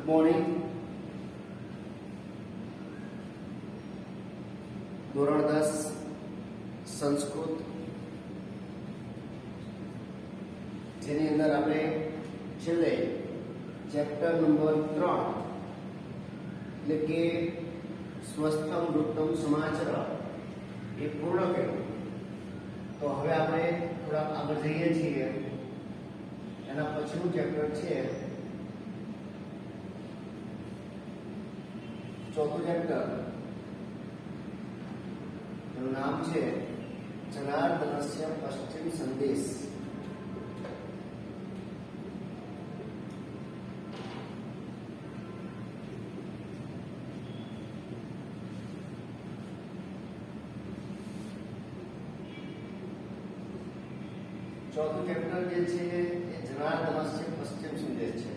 Morning. ધોરણ 10 સંસ્કૃત, જેની અંદર આપણે છેલ્લે ચેપ્ટર નંબર 3 એટલે કે સ્વસ્થમ વૃત્તમ સમાચાર એ પૂર્ણ કર્યું. તો હવે આપણે થોડા આગળ જઈએ છીએ. એના પછીનું ચેપ્ટર છે ચોથું ચેપ્ટર, એનું નામ છે જનાર્દનસ્ય પશ્ચિમ સંદેશ. ચોથું ચેપ્ટર જે છે એ જનાર્દનસ્ય પશ્ચિમ સંદેશ છે,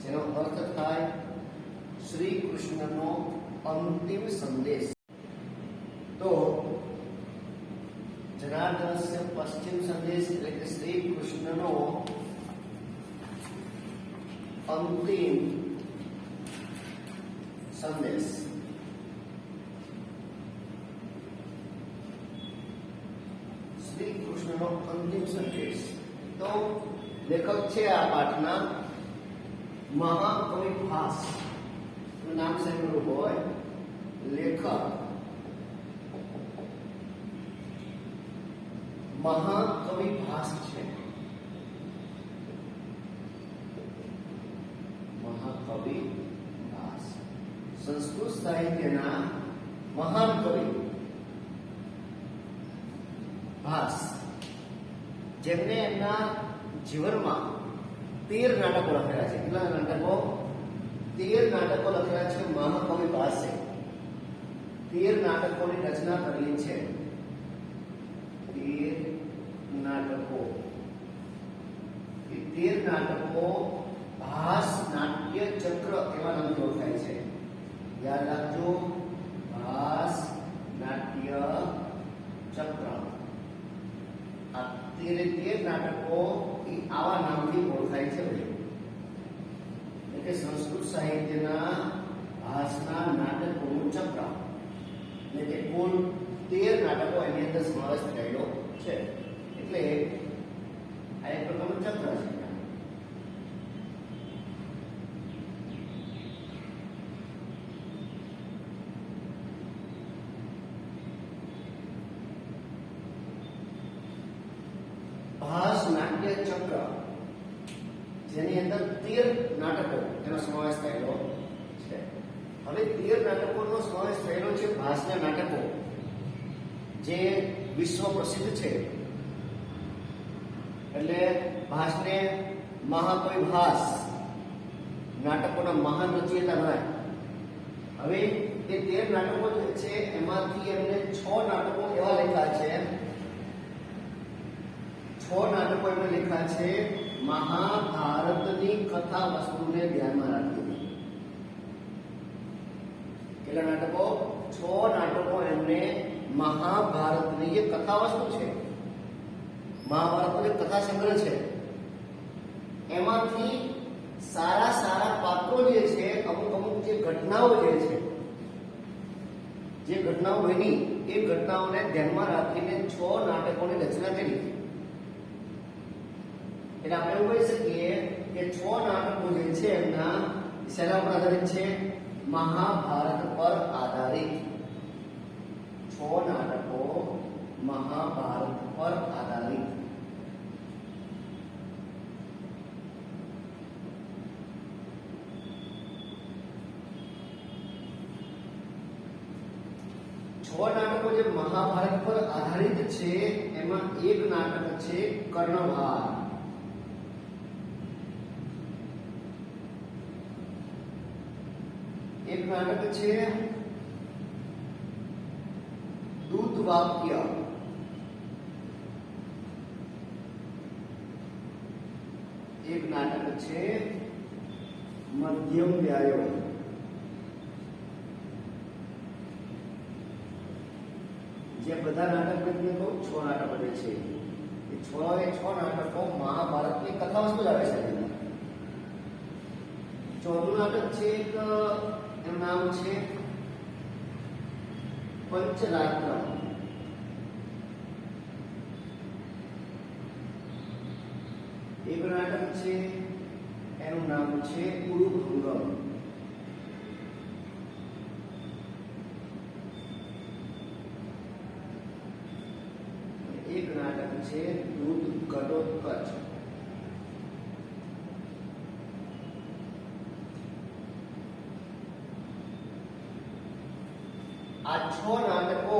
જેનો અર્થ થાય શ્રી કૃષ્ણનો અંતિમ સંદેશ. તો જનાર્દનસ્ય પશ્ચિમ સંદેશ એટલે કે શ્રી કૃષ્ણનો અંતિમ સંદેશ. શ્રી કૃષ્ણનો અંતિમ સંદેશ. તો લેખક છે આ પાઠના મહાકવિ ભાસ. નામ સાંભળ્યું હોય, લેખક મહાકવિ ભાસ છે. મહાકવિ ભાસ સંસ્કૃત સાહિત્યના મહાન કવિ ભાસ, જેમને એમના જીવનમાં 13 નાટકો લખેલા છે. કેટલા નાટકો? 13 નાટકો લખેલા છે મહાકવિ ભાસે. 13 નાટકોની રચના કરેલી છે. 13 નાટકો. એ 13 નાટકો ભાસ નાટ્ય ચક્ર એવા નામથી ઓળખાય છે. યાદ રાખજો, ભાસ નાટ્ય ચક્ર. આ 13 નાટકો એ આવા નામથી ઓળખાય છે. કે સંસ્કૃત સાહિત્યના ભાસના નાટકોનું ચક્ર, એટલે કે કુલ 13 નાટકો એની અંદર સમાવેશ થયેલો છે. એટલે આ એક પ્રકારનું ચક્ર છે. ભાસ નાટ્ય ચક્ર, જેની અંદર 13 નાટકો એનો સમાવેશ થયેલો છે. હવે 13 નાટકોનો સમાવેશ થયેલો છે ભાસના નાટકો, જે વિશ્વ પ્રસિદ્ધ છે. એટલે ભાસને મહાકવિ ભાસ, નાટકોના મહાન રચયિતા ગણાય. હવે એ 13 નાટકો જે છે એમાંથી એમને 6 નાટકો એવા લખ્યા છે. 6 નાટકો એમને લખ્યા છે મહાભારતની કથા વસ્તુને ધ્યાનમાં રાખીને. કેટલા નાટકો? 6 નાટકો એમને મહાભારતની જે કથા વસ્તુ છે, મહાભારતનો જે કથા સંગ્રહ છે, એમાંથી સારા સારા પાત્રો જે છે, અમુક અમુક જે ઘટનાઓ જે ઘટનાઓ બની, એ ઘટનાઓને ધ્યાનમાં રાખીને 6 નાટકોની રચના કરી. એટલે આપણે એવું કહી શકીએ કે 6 નાટકો જે છે એમના શેના પર આધારિત છે? મહાભારત પર આધારિત. 6 નાટકો મહાભારત પર આધારિત. નાટકો જે મહાભારત પર આધારિત છે, એમાં એક નાટક છે કર્ણભાર. એક નાટક છે દૂતવાક્ય. એક નાટક છે મધ્યમ વ્યાયો. જે બધા નાટક મેં કહું 6 નાટકો જે છે એ 6 નાટકો મહાભારતની કથા વસ્તુ જ આવે છે. ચોથું નાટક છે એક, એનું નામ છે પંચરાત્ર. એક નાટક છે એનું નામ છે ઉરુભંગમ. એક નાટક છે દૂધ ઘટોત્કચ. આ 6 નાટકો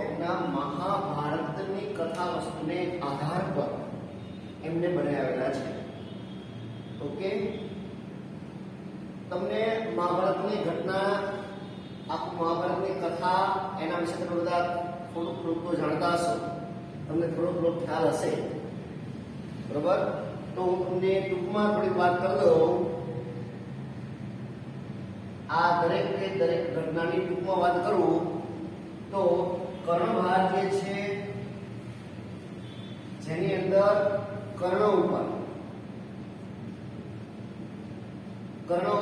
એમના મહાભારતની કથા વસ્તુને આધાર પર એમને બનાવેલા છે. ઓકે, તમને મહાભારતની ઘટના, આખું મહાભારતની કથા, એના વિશે તમે બધા થોડુંક તો જાણતા હશો, તમને થોડો ખ્યાલ હશે, બરોબર? તો હું તમને ટૂંકમાં થોડી વાત કરી દઉં. આ દરેક ઘટનાની ટૂંકમાં વાત કરું તો કર્ણભાર જે છે, જેની અંદર કર્ણ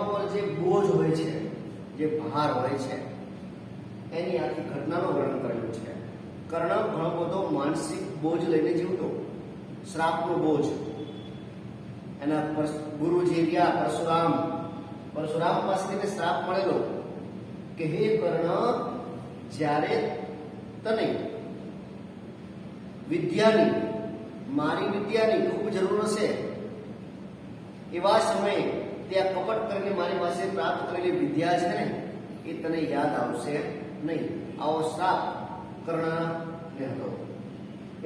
ઉપર જે બોજ હોય છે, જે ભાર હોય છે, એની આખી ઘટનાનું વર્ણન કરેલું છે. કર્ણ ઘણો બધો માનસિક બોજ લઈને જીવતો, શ્રાપનો બોજ. એના ગુરુજી રહ્યા પરશુરામ પાસેથી શ્રાપ મળેલો કે હે કર્ણ, જ્યારે તને મારી વિદ્યાની ખૂબ જરૂર હશે, એવા સમયે ત્યાં કપટ કરીને મારી પાસે પ્રાપ્ત કરેલી વિદ્યા છે ને, એ તને યાદ આવશે નહીં. આવો શ્રાપ કર્ણને હતો.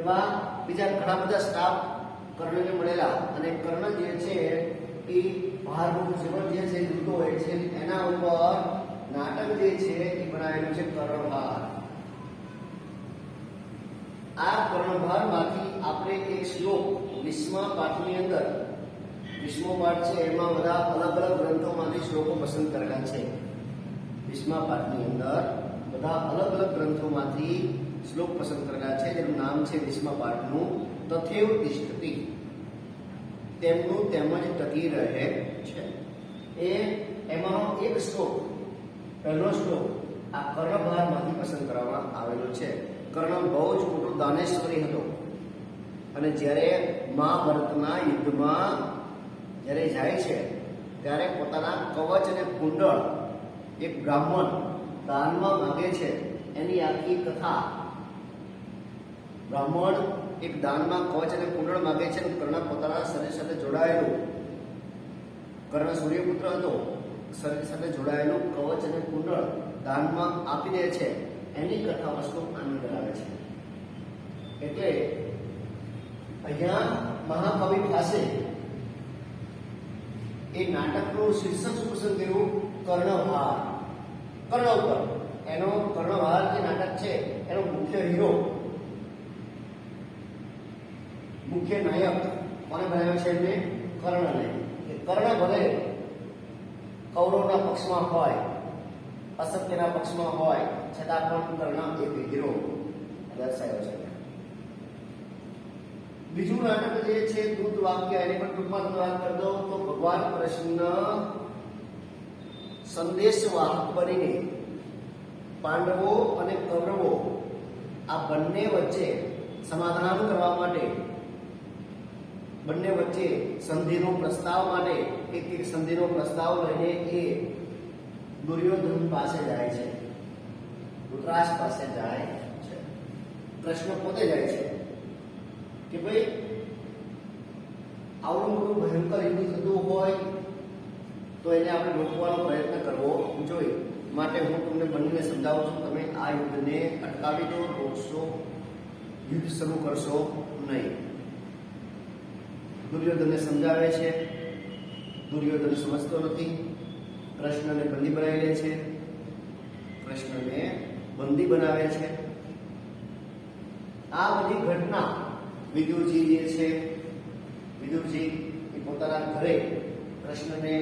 એવા બીજા ઘણા બધા શ્રાપ કર્ણને મળેલા, અને કર્ણ જે છે એ ભારનું જીવન જે છે જીવતો હોય છે, એના ઉપર નાટક જે છે એ બનાવેલું છે કર્ણભાર. આ કર્ણભારમાંથી આપણે એક શ્લોક વિશ્વ પાઠની અંદર, વિશ્વ પાઠ છે એમાં બધા અલગ અલગ ગ્રંથોમાંથી શ્લોકો પસંદ કરેલા છે. વિશ્વ પાઠની અંદર બધા અલગ અલગ ગ્રંથોમાંથી શ્લોક પસંદ કરેલા છે, જેનું નામ છે વિશ્વ પાઠનું તથૈવ તિષ્ઠતિ, તેમનું તેમજ ટકી રહે છે. એમાંનો એક શ્લોક, પહેલો શ્લોક આ કર્ણભારમાંથી પસંદ કરવામાં આવેલો છે. કર્ણ બહુ જ મોટો દાનેશ્વરી હતો, અને જ્યારે મહાભારતના યુદ્ધમાં જ્યારે જાય છે ત્યારે પોતાના કવચ અને કુંડળ એક બ્રાહ્મણ દાનમાં માંગે છે, એની આખી કથા. બ્રાહ્મણ એક દાનમાં કવચ અને કુંડળ માંગે છે, અને કર્ણ પોતાના શરીર સાથે જોડાયેલું, કર્ણ સૂર્યપુત્ર હતો, શરીર સાથે જોડાયેલું કવચ અને કુંડળ દાનમાં આપી દે છે. એની કથા વસ્તુ આનંદ આવે છે. એટલે અહીંયા મહાકવિ પાસે એ નાટકનું શીર્ષક શું પસંદ કર્યું? કર્ણભાર. કર્ણ ઉપર એનો કર્ણભાર જે નાટક છે એનો મુખ્ય હીરો, મુખ્ય નાયક કોને બનાવ્યો છે? એમને કર્ણને. કર્ણ ભલે કૌરવના પક્ષમાં હોય, અસત્યના પક્ષમાં હોય, છતાં પણ કર્ણ એક હીરો દર્શાવ્યો છે. બીજું નાટક જે છે દૂત વાક્ય, એની પર ટૂંકમાં વાત કરી દો તો ભગવાન કૃષ્ણ સંદેશવાહક બનીને પાંડવો અને કૌરવો આ બંને વચ્ચે સમાધાન કરવા માટે, બંને વચ્ચે સંધિનો પ્રસ્તાવ માટે એક સંધિનો પ્રસ્તાવ લઈને એ દુર્યોધન પાસે જાય છે, ધૃતરાષ્ટ્ર પાસે જાય છે. કૃષ્ણ પોતે જાય છે કે ભાઈ આવડું મોટું ભયંકર યુદ્ધ થતું હોય તો એને આપણે રોકવાનો પ્રયત્ન કરવો જોઈએ. માટે હું તમને બંનેને સમજાવું છું, તમે આ યુદ્ધને અટકાવી દો, રોકશો, યુદ્ધ શરૂ કરશો નહીં. દુર્યોધનને સમજાવે છે, દુર્યોધન સમજતો નથી, કૃષ્ણને બંદી બનાવી લે છે, કૃષ્ણને બંદી બનાવે છે. આ બધી ઘટના વિદુરજી જે છે, વિદુરજી એ પોતાના ઘરે કૃષ્ણને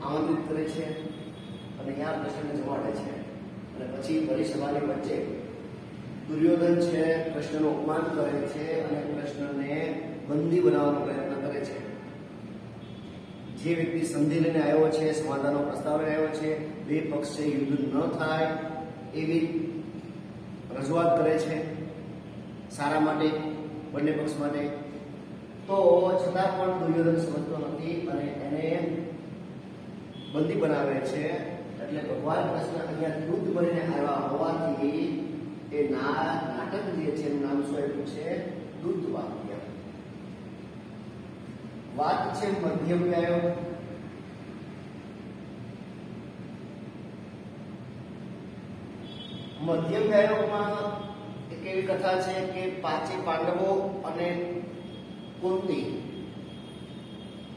આમંત્રિત કરે છે અને ત્યાં કૃષ્ણને જમાડે છે. અને પછી પરિસભાની વચ્ચે દુર્યોધન છે કૃષ્ણનું અપમાન કરે છે અને કૃષ્ણને બંદી બનાવવાનો પ્રયત્ન કરે છે. જે વ્યક્તિ સંધિ લઈને આવ્યો છે, સમાધાનનો પ્રસ્તાવ લઈને આવ્યો છે, બે પક્ષે યુદ્ધ ન થાય એવી રજૂઆત કરે છે સારા માટે, બંને પક્ષ માટે, તો છતાં પણ દુર્યોધન સમજતો નથી અને એને બંદી બનાવે છે. એટલે ભગવાન કૃષ્ણ અહીંયા યુદ્ધ બનીને આવ્યા હોવાથી એ નાટક જે છે એનું નામ શું આપ્યું છે? દૂત વાક્ય. વાત છે મધ્યમ વ્યાયો. મધ્યમ વ્યાયોમાં એક એવી કથા છે કે પાંચે પાંડવો અને કુંતી,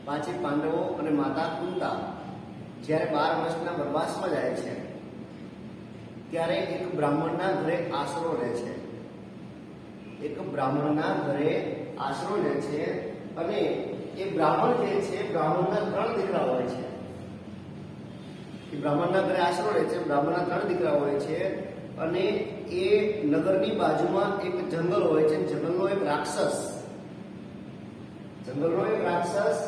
પાંચે પાંડવો અને માતા કુંતા જ્યારે 12 વર્ષના વનવાસમાં જાય છે ત્યારે એક બ્રાહ્મણના ઘરે આશરો લે છે. એક બ્રાહ્મણના ઘરે આશરો લે છે અને એ બ્રાહ્મણ જે છે, બ્રાહ્મણના 3 દીકરા હોય છે. એ બ્રાહ્મણના ઘરે આશરો લે છે, બ્રાહ્મણના 3 દીકરા હોય છે અને એ નગરની બાજુમાં એક જંગલ હોય છે. જંગલનો એક રાક્ષસ,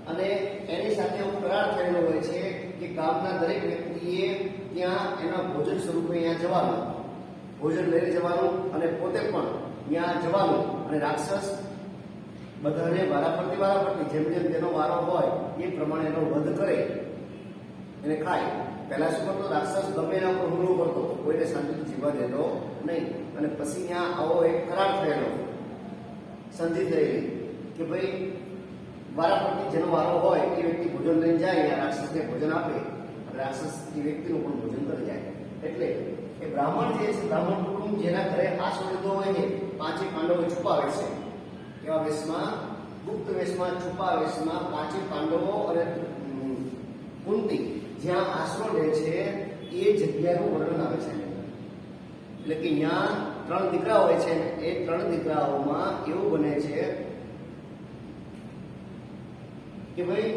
અને એની સાથે કરાર થયેલો હોય છે કે ગામના દરેક વ્યક્તિએ ત્યાં એના ભોજન સ્વરૂપે અહીંયા જવાનું, ભોજન લઈને જવાનું અને પોતે પણ ત્યાં જવાનું. અને રાક્ષસ બધાને વારાફરતી જેમ જેમ તેનો વારો હોય એ પ્રમાણે એનો વધ કરે, એને ખાય. પહેલા શું કરતો? રાક્ષસ ગમે એના પર હુમલો કરતો, કોઈને શાંતિથી જીવવા દેતો નહીં. અને પછી ત્યાં આવો એક કરાર થયેલો, સંધિ થયેલી કે ભાઈ વારાફરતી જેનો વારો હોય એ વ્યક્તિ ભોજન લઈને જાય, આ રાક્ષસને ભોજન આપે, રાક્ષસ એ વ્યક્તિનું પણ ભોજન કરી જાય. એટલે એ બ્રાહ્મણ જે છે, બ્રાહ્મણ કુટુંબ જેના ઘરે આશરો લીધો હોય છે, પાંચે પાંડવો છુપાવે છે. કેવા વેશમાં? ગુપ્ત વેશમાં, છુપા વેશમાં પાંચે પાંડવો અને કુંતી જ્યાં આશરો લે છે એ જગ્યાનું વર્ણન આવે છે. એટલે કે ત્યાં 3 દીકરા હોય છે ને એ 3 દીકરાઓમાં એવું બને છે કે ભાઈ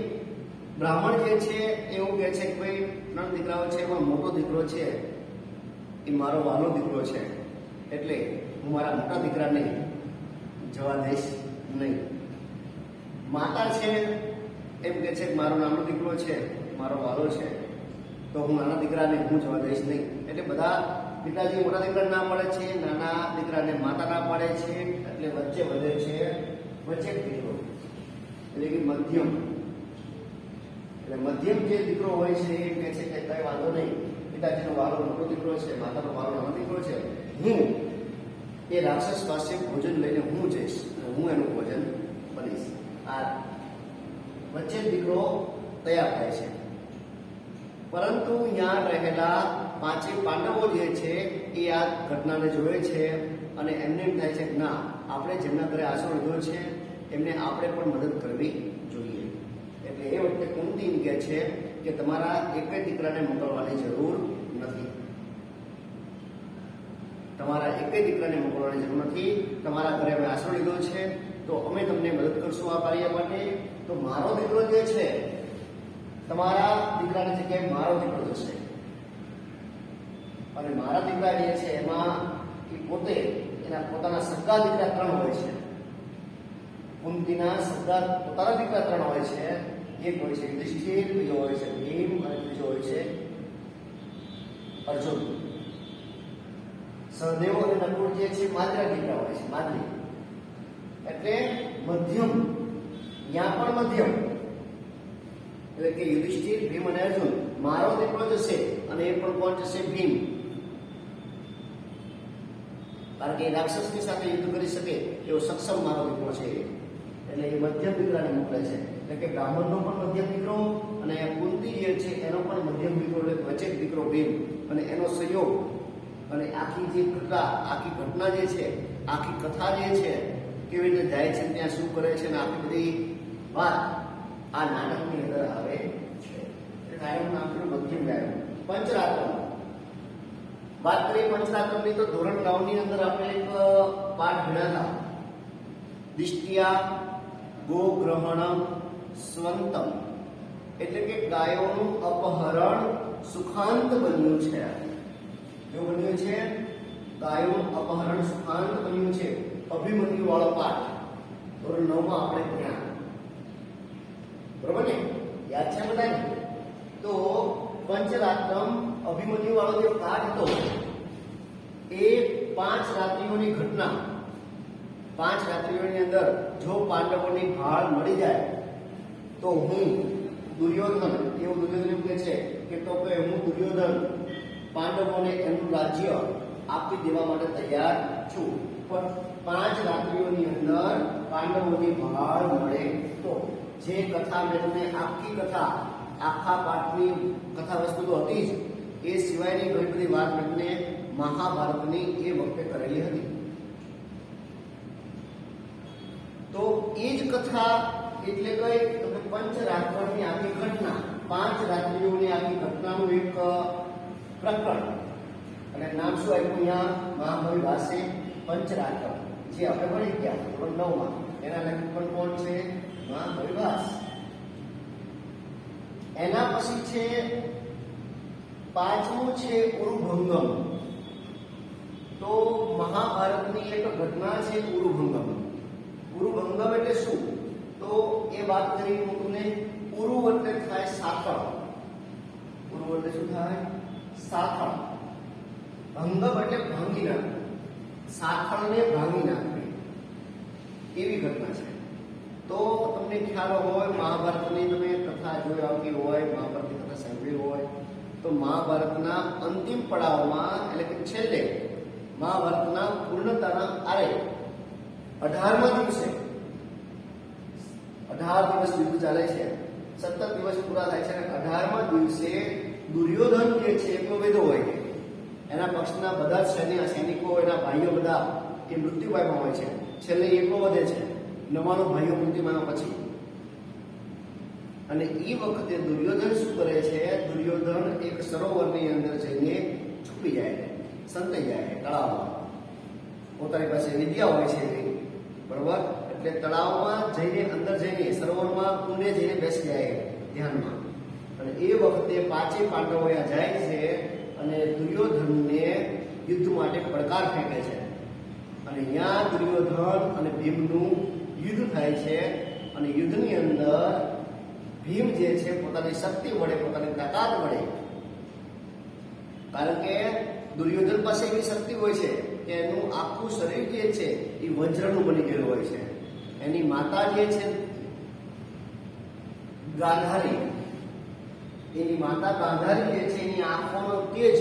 બ્રાહ્મણ જે છે એવું કહે છે કે ભાઈ 3 દીકરાઓ છે એમાં મોટો દીકરો છે એ મારો વાલો દીકરો છે, એટલે હું મારા મોટા દીકરાને જવા દઈશ નહીં. માતા છે એમ કહે છે કે મારો નાનો દીકરો છે, મારો વાલો છે, તો હું નાના દીકરાને હું જવા દઈશ નહીં. એટલે બધા પિતાજી મોટા દીકરાને ના પાડે છે, નાના દીકરાને માતા ના પાડે છે. એટલે વચ્ચે વધે છે વચ્ચે દીકરો, એટલે કે મધ્યમ. એટલે મધ્યમ જે દીકરો હોય છે એ કહે છે કે કઈ વાંધો નહીં, પિતાજીનો વાલો મોટો દીકરો છે, માતાનો વાલો નાનો દીકરો છે, હું એ રાક્ષસ પાસે ભોજન લઈને હું જઈશ અને હું એનું ભોજન બનીશ. આ વચ્ચે દીકરો તૈયાર થાય છે. પરંતુ ત્યાં રહેલા પાંચે પાંડવો જે છે એ આ ઘટનાને જોવે છે અને એમને એમ થાય છે કે ના, આપણે જેમના ઘરે આશરો લીધો છે એમને આપણે પણ મદદ કરવી જોઈએ. એટલે એ વખતે કુંતી એમ કહે છે કે તમારા એક દીકરાને મોકલવાની જરૂર નથી, તમારા એક દીકરાને મોકલવાની જરૂર નથી. તમારા ઘરે અમે આશરો લીધો છે તો અમે તમને મદદ કરશું આ કાર્ય માટે. તો મારો દીકરો જે છે, તમારા દીકરાની જગ્યાએ મારો દીકરો જશે અને મારા દીકરા જે છે એમાં એ પોતે એના પોતાના સગા દીકરા 3 હોય છે. કુંતીના સગા પોતાના દીકરા 3 હોય છે. એક હોય છે યુધિષ્ઠિર, બીજો હોય છે ભીમ અને ત્રીજો હોય છે અર્જુન. સહદેવ અને નકુળ જે છે માત્ર દીકરા હોય છે, માદરી. એટલે મધ્યમ, ત્યાં પણ મધ્યમ, એટલે કે યુધિષ્ઠિર, ભીમ અને અર્જુન. મારો દીકરો જશે અને એ પણ કોણ જશે? ભીમ. કારણ કે રાક્ષસની સાથે યુદ્ધ કરી શકે એવો સક્ષમ મારો દીકરો છે. એટલે એ મધ્યમ દીકરાને મોકલે છે. એટલે કે બ્રાહ્મણનો પણ મધ્યમ દીકરો અને કુંતી જે છે એનો પણ મધ્યમ દીકરો, એટલે વચ્ચે દીકરો ભીમ અને એનો સહયોગ. અને આખી જે ઘટના જે છે, આખી કથા જે છે, કેવી રીતે જાય છે, ત્યાં શું કરે છે, અને આખી બધી વાત આ નાટકની અંદર આવે છે. ગાયનનું નામ છે મધ્યમ ગાયન. પંચરાત્ર વાત કરીએ પંચરાત્રની તો ધોરણ 9 ની અંદર આપણે એક પાઠ ભણ્યા હતા. દિષ્ટિયા ગોગ્રહણમ સ્વંતમ, એટલે કે ગાયોનું અપહરણ સુખાંત બન્યું છે. શું બન્યું છે? ગાયોનું અપહરણ સુખાંત બન્યું છે. અભિમન્યુ વાળો પાઠ ધોરણ 9 માં આપણે ભણ્યા, બરોબર ને? યાદ છે બધાને? તો પંચરાત્રમ અભિમન્યુ વાળો જે પાઠ હતો એ 5 રાત્રિઓની ઘટના, 5 રાત્રિઓની અંદર જો પાંડવોની ભાળ મળી જાય તો હું દુર્યોધન, એવું દુર્યોધન કહે છે કે તો કે હું દુર્યોધન પાંડવોને એનું રાજ્ય આપી દેવા માટે તૈયાર છું, પણ 5 રાત્રિઓની અંદર પાંડવોની ભાળ મળે તો. જે કથા મેં તમને આખી કથા, આખા પાઠની કથા વસ્તુ તો હતી જ, એ સિવાયની ઘણી બધી વાત મેં તમને મહાભારતની એ વખતે કરેલી હતી. તો એ જ કથા એટલે કઈ, તો કે પંચરાત્રની આખી ઘટના, 5 રાત્રિઓની આખી ઘટનાનું એક પ્રકરણ, અને નામ શું આપ્યું અહીંયા? મહાભાવી ભાસે પંચરાત્ર, જે આપણે ભણી ગયા ધોરણ 9 માં. એના લેખક પણ કોણ છે? મહાભાવી ભાસ. એના પછી છે 5મું છે ઉરુભંગમ. તો મહાભારતની એક ઘટના છે ઉરુભંગમ. ઉરુભંગમ એટલે શું? તો એ વાત કરી હું તમને. ઉરુ એટલે થાય સાંકળ. ઉરુ એટલે શું થાય? સાંકળ. ભંગમ એટલે ભાંગી નાખવું, સાંકળને ભાંગી નાખવી, એવી ઘટના છે. તો તમને ખ્યાલ હોય, મહાભારતની તમે કથા જોઈ આવતી હોય, મહાભારતની કથા સાંભળી હોય, તો મહાભારતના અંતિમ પડાવમાં એટલે કે છેલ્લે મહાભારતના પૂર્ણતાના આરે 18મા દિવસે, 18 દિવસ યુદ્ધ ચાલે છે, 17 દિવસ પૂરા થાય છે, અને 18મા દિવસે દુર્યોધન જે છે એકલો વેદો હોય, એના પક્ષના બધા જ સૈનિકો, એના ભાઈઓ બધા એ મૃત્યુ પામ્યા હોય છે. છેલ્લે એકલો વધે છે, 99 ભાઈઓ મૃત્યુ પામ્યા પછી. અને એ વખતે દુર્યોધન શું કરે છે? દુર્યોધન એક સરોવરની અંદર જઈને છુપી જાય છે, સંતાઈ જાય છે તળાવમાં. પોતાની પાસે વિદ્યા હોય છે એવી, બરોબર? એટલે તળાવમાં જઈને, અંદર જઈને, સરોવરમાં કુંડે જઈને બેસી જાય ધ્યાનમાં. અને એ વખતે 5 પાંડવો અહીંયા જાય છે અને દુર્યોધનને યુદ્ધ માટે પડકાર ફેંકે છે. અને અહીંયા દુર્યોધન અને ભીમનું યુદ્ધ થાય છે. અને યુદ્ધની અંદર ભીમ જે છે પોતાની શક્તિ વડે, પોતાની તાકાત વડે, કારણ કે દુર્યોધન પાસે એવી શક્તિ હોય છે કે એનું આખું શરીર જે છે એ વજ્રનું બની ગયેલું હોય છે. એની માતા જે છે ગાંધારી, એની માતા ગાંધારી જે છે એની આંખોનો તેજ,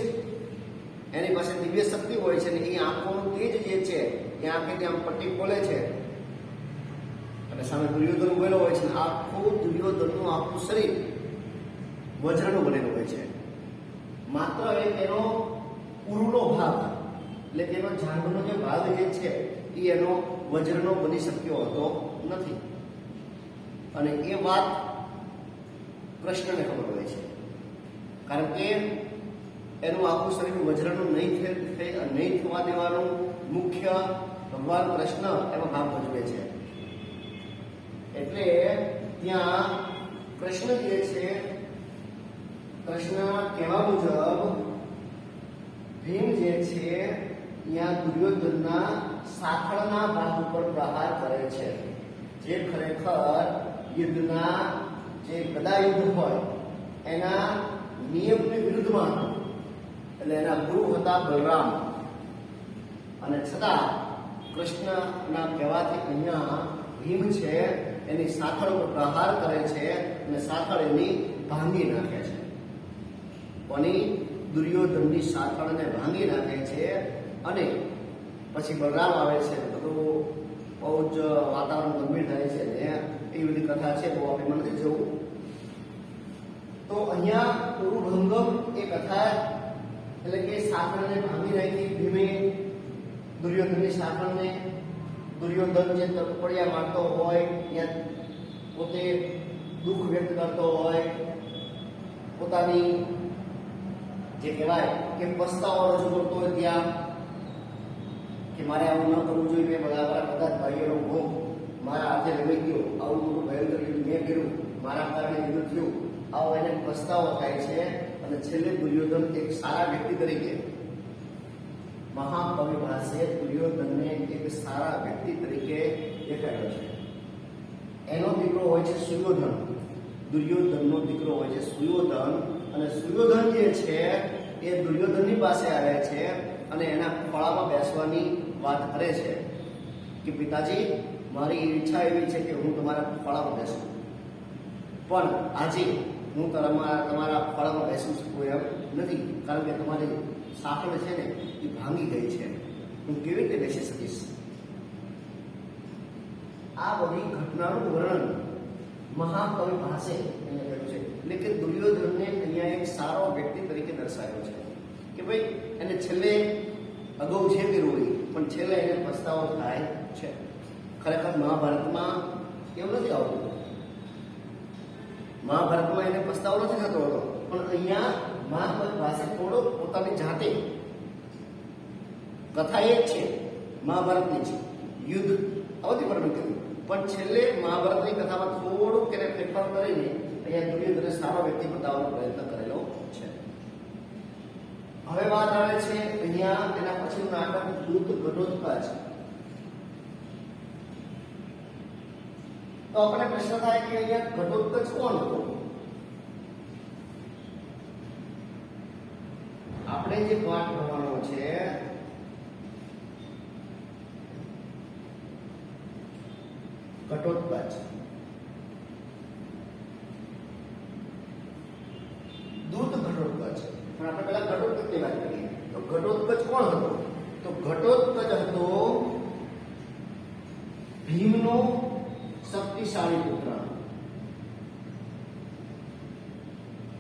એની પાસે દિવ્ય શક્તિ હોય છે, અને એ આંખોનું તેજ જે છે એ આંખેથી આમ પટ્ટી ખોલે છે, અને સામે દુર્યોધન ઉભેલો હોય છે. આખું દુર્યોધનનું આખું શરીર વજ્રનું બનેલું હોય છે. માત્ર એનો ઉરુનો ભાગ, એટલે તેનો જાંઘનો જે ભાગ જે છે એ એનો વજ્રનો બની શક્યો હતો નથી. અને એ વાત કૃષ્ણને ખબર હોય છે, કારણ કે એનું આખું શરીર વજ્રનું નહીં થવા દેવાનું મુખ્ય ભગવાન કૃષ્ણ એમાં ભાગ ભજવે છે. એટલે ત્યાં કૃષ્ણ જે છે, કૃષ્ણ કહેવા મુજબ ભીમ જે છે ત્યાં દુર્યોધનના સાંકળના ભાગ ઉપર પ્રહાર કરે છે, જે ખરેખર યુદ્ધના જે ગદા યુદ્ધ હોય એના નિયમની વિરુદ્ધમાં હતું. એટલે એના ગુરુ હતા બલરામ, અને છતાં કૃષ્ણના કહેવાથી અહીંયા ભીમ છે એની સાંકળ ઉપર પ્રહાર કરે છે, અને સાંકળ એની ભાંગી નાખે છે. કોની? દુર્યોધનની સાંકળને ભાંગી નાખે છે. અને પછી બલરામ આવે છે. બધું બહુ જ વાતાવરણ ગંભીર થાય છે ને એ બધી કથા છે, બહુ આપણે નથી જવું. તો અહીંયા ઉરુભંગમ એ કથા, એટલે કે સાંકળને ભાંગી નાખી ભીમે દુર્યોધનની સાંકળને. દુર્યોધન જે તરફડિયા મારતો હોય, ત્યાં પોતે દુઃખ વ્યક્ત કરતો હોય, પોતાની જે કહેવાય કે પસ્તાવો રજૂ કરતો હોય ત્યાં, કે મારે આવું ન કરવું જોઈએ, મેં બધા જ ભાઈઓનો ભોગ મારા હાથે લગાઈ ગયો, આવું મોટું ભયંકર યુદ્ધ મેં કર્યું, મારા કારણે યુદ્ધ થયું, આવો એને પસ્તાવો થાય છે. અને છેલ્લે દુર્યોધન એક સારા વ્યક્તિ તરીકે, મહાકવિ પાસે દુર્યોધનને એક સારા વ્યક્તિ તરીકે દેખાડ્યો છે. એનો દીકરો હોય છે સુયોધન. દુર્યોધનનો દીકરો હોય છે સુયોધન, અને સુયોધન જે છે એ દુર્યોધનની પાસે આવે છે અને એના ખોળામાં બેસવાની વાત કરે છે કે પિતાજી, મારી ઈચ્છા એવી છે કે હું તમારા ખોળામાં બેસું, પણ આજે હું તમારા ખોળામાં બેસી શકું એમ નથી, કારણ કે તમારી સાંકળ છે ને એ ભાંગી ગઈ છે, હું કેવી રીતે બેસી શકીશ? આ બધી ઘટનાનું વર્ણન મહાકવિ ભાસે એને કર્યું છે. એટલે કે દુર્યોધનને અહીંયા એક સારો વ્યક્તિ તરીકે દર્શાવ્યો છે કે ભાઈ એને છેલ્લે અગાઉ છે કે રોઈ, પણ છેલ્લે એને પસ્તાવો થાય છે. ખરેખર મહાભારતમાં એવું નથી આવતું, મહાભારતમાં એને પસ્તાવો નથી થતો હતો, પણ અહીંયા મહાકવિ ભાસે થોડો પોતાની જાતે, કથા એક છે મહાભારતની છે, યુદ્ધ અવધિ વર્ણન કર્યું, પણ છેલ્લે મહાભારતની કથામાં થોડુંક એને ફેરફાર કરીને અહીંયા દુર્યોધનને સારો વ્યક્તિ બતાવવાનો પ્રયત્ન કરેલો છે. હવે વાત આવે છે અહીંયા એના પછીનું નાટક દૂત ઘટોત્કચ. તો આપણને પ્રશ્ન થાય કે અહીંયા ઘટોત્કચ કોણ હતો? આપણે જે પાઠ ભણવાનો છે ઘટોત્કચ, દૂત ઘટોત્કચ, પણ આપણે પહેલા ઘટોત્કચની વાત કરીએ. તો ઘટોત્કચ કોણ હતો? તો ઘટોત્કચ હતો ભીમનો શક્તિશાળી પુત્ર,